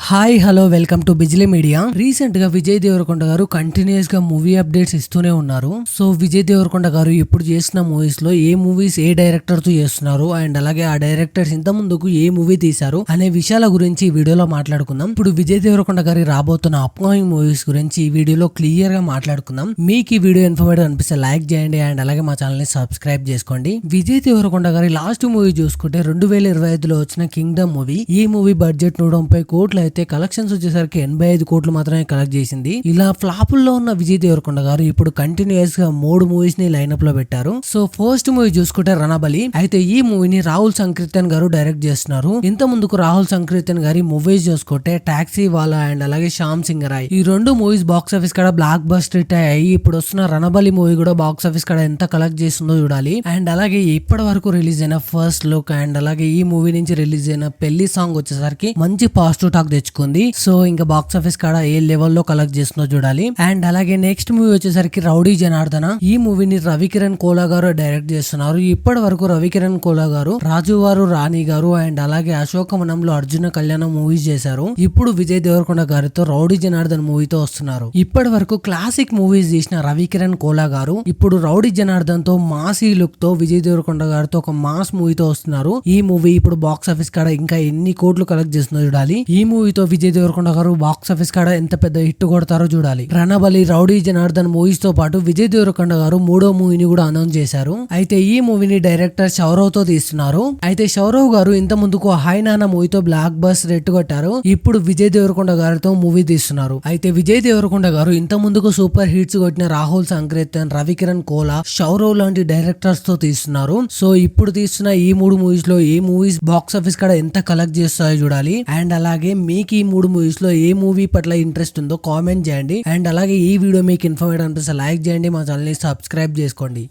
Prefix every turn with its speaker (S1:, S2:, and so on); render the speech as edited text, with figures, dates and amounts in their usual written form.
S1: Hi hello welcome to Bijili media. Recent గా విజయ్ దేవరకొండ గారు continuous గా మూవీ అప్డేట్స్ ఇస్తూనే ఉన్నారు. సో విజయ్ దేవరకొండ గారు ఇప్పుడు చేసిన మూవీస్ లో ఏ మూవీస్ ఏ డైరెక్టర్ తో చేస్తున్నారు అండ్ అలాగే ఆ డైరెక్టర్స్ ఇంత ముందుకు ఏ మూవీ తీశారు అనే విషయాల గురించి ఈ వీడియోలో మాట్లాడుకుందాం. ఇప్పుడు విజయ్ దేవరకొండ గారి రాబోతున్న అప్కమింగ్ మూవీస్ గురించి ఈ వీడియోలో క్లియర్ గా మాట్లాడుకుందాం. మీకు ఈ వీడియో ఇన్ఫర్మేటివ్ అనిపిస్తే లైక్ చేయండి అండ్ అలాగే మా ఛానల్ ని సబ్స్క్రైబ్ చేసుకోండి. విజయ్ దేవరకొండ గారి లాస్ట్ మూవీ చూసుకుంటే 2025లో వచ్చిన కింగ్డమ్ మూవీ. ఈ మూవీ బడ్జెట్ 130 కోట్లు అయితే కలెక్షన్స్ వచ్చేసరికి 85 కోట్లు మాత్రమే కలెక్ట్ చేసింది. ఇలా ఫ్లాపుల్లో ఉన్న విజయ్ దేవరకొండ గారు ఇప్పుడు కంటిన్యూస్ గా 3 మూవీస్ ని లైనప్ లో పెట్టారు. సో ఫస్ట్ మూవీ చూసుకుంటే రణబలి. అయితే ఈ మూవీని రాహుల్ సంకీర్తన్ గారు డైరెక్ట్ చేస్తున్నారు. ఇంత ముందుకు రాహుల్ సంకీర్తన్ గారి మూవీస్ చూసుకుంటే టాక్సీ వాలా అండ్ అలాగే శ్యామ్ సింగ్ రాయ్, ఈ 2 మూవీస్ బాక్స్ ఆఫీస్ కాడ బ్లాక్ బస్టర్ హిట్ అయ్యాయి. ఇప్పుడు వస్తున్న రణబలి మూవీ కూడా బాక్స్ ఆఫీస్ కాడ ఎంత కలెక్ట్ చేస్తుందో చూడాలి. అండ్ అలాగే ఇప్పటి వరకు రిలీజ్ అయిన ఫస్ట్ లుక్ అండ్ అలాగే ఈ మూవీ నుంచి రిలీజ్ అయిన పెళ్లి సాంగ్ వచ్చేసరికి మంచి పాజిటివ్ టాక్ తెచ్చుకుంది. సో ఇంకా బాక్స్ ఆఫీస్ కాడ ఏ లెవెల్లో కలెక్ట్ చేస్తుందో చూడాలి. అండ్ అలాగే నెక్స్ట్ మూవీ వచ్చేసరికి రౌడీ జనార్దన. ఈ మూవీని రవికిరణ్ కోలా గారు డైరెక్ట్ చేస్తున్నారు. ఇప్పటి వరకు రవికిరణ్ కోలా గారు రాజువారు రాణి గారు అండ్ అలాగే అశోకవనంలో అర్జున కళ్యాణం మూవీస్ చేశారు. ఇప్పుడు విజయ్ దేవరకొండ గారితో రౌడీ జనార్దన్ మూవీతో వస్తున్నారు. ఇప్పటి వరకు క్లాసిక్ మూవీస్ చేసిన రవికిరణ్ కోలా గారు ఇప్పుడు రౌడీ జనార్దన్ తో మాసీ లుక్ తో విజయ్ దేవరకొండ గారితో ఒక మాస్ మూవీతో వస్తున్నారు. ఈ మూవీ ఇప్పుడు బాక్స్ ఆఫీస్ కాడ ఇంకా ఎన్ని కోట్లు కలెక్ట్ చేస్తుందో చూడాలి. ఈ మూవీతో విజయ్ దేవరకొండ గారు బాక్స్ ఆఫీస్ కాడ ఎంత పెద్ద హిట్ కొడతారో చూడాలి. రణబలి, రౌడీ జనార్దన్ మూవీస్ తో పాటు విజయ్ దేవరకొండ గారు 3వ మూవీని కూడా అనౌన్స్ చేశారు. అయితే ఈ మూవీని డైరెక్టర్ శౌరవ్ తో తీస్తున్నారు. అయితే శౌరవ్ గారు ఇంత ముందుకు హాయ్ నాన్న మూవీతో బ్లాక్ బస్ రెట్ కొట్టారు. ఇప్పుడు విజయ్ దేవరకొండ గారితో మూవీ తీస్తున్నారు. అయితే విజయ్ దేవరకొండ గారు ఇంత ముందుకు సూపర్ హిట్స్ కొట్టిన రాహుల్ సంకీర్తన్, రవికిరణ్ కోలా, శౌరవ్ లాంటి డైరెక్టర్స్ తో తీస్తున్నారు. సో ఇప్పుడు తీస్తున్న ఈ 3 మూవీస్ లో ఏ మూవీస్ బాక్స్ ఆఫీస్ కాడ ఎంత కలెక్ట్ చేస్తాయో చూడాలి. అండ్ అలాగే మీకు ఈ 3 మూవీస్ లో ఏ మూవీ పట్ల ఇంట్రెస్ట్ ఉందో కామెంట్ చేయండి. అండ్ అలాగే ఈ వీడియో మీకు ఇన్ఫర్మేటివ్ అనిపిస్తే లైక్ చేయండి, మా ఛానల్ ని సబ్స్క్రైబ్ చేసుకోండి.